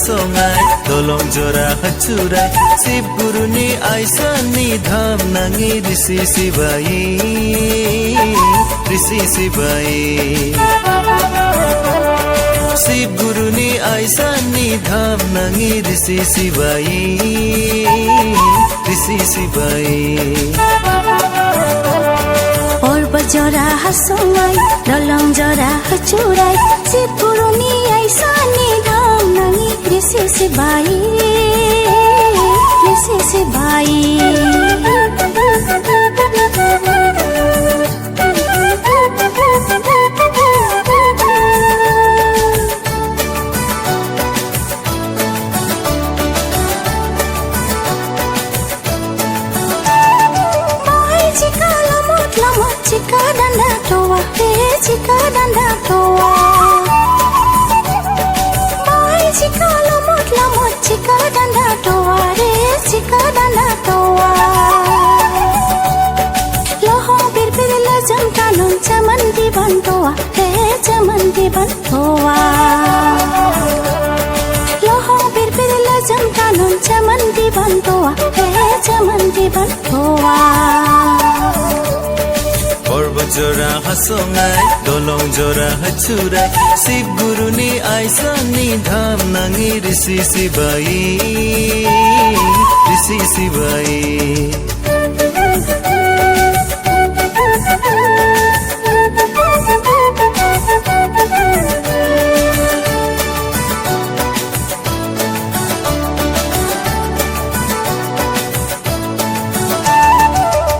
hasongai dolong jora hacurai Sip guruni aisani dham nangi risi sibai Sip guruni aisani dham nangi risi sibai Orba jora hasongai dolong jora hacurai Sip guruni aisani dham nangi risi sibai Cika danda toa, cika danda toa. Boy cika lamot lamot, cika danda toa, cika danda toa. Loho bir bir lajam kanun chaman di bantoa, chaman di bantoa. Loho bir bir lajam kanun chaman di bantoa, chaman di bantoa. Orba jora hasongai dolong jora hacurai Sip guruni aisani dham nangi risi sibai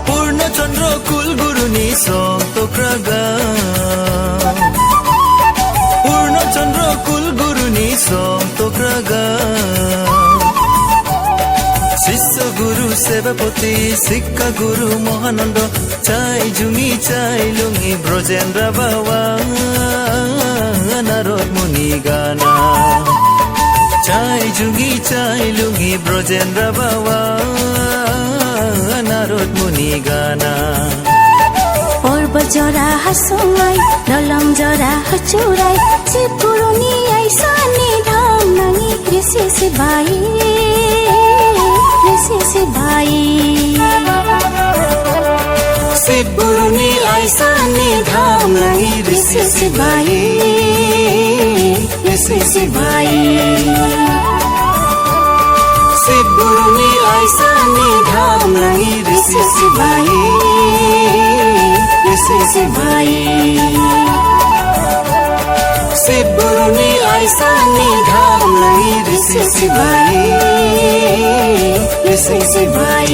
Purna chandra kul guruni som tokraga Purna chandra kul guruni som tokraga Sisya guru sevapati sikka guru mohanando Chai jungi chai lungi brojendra bawa Narod muni gana Chai jungi chai lungi brojendra bawa Narod muni gana Orba jora hasongai dolong jora hacurai Sip guruni aisani dham nangi risi sibai Sip guruni aisani dham nangi risi sibai Sip guruni aisani dham nangi risi sibai Sip guruni aisani dham nangi risi sibai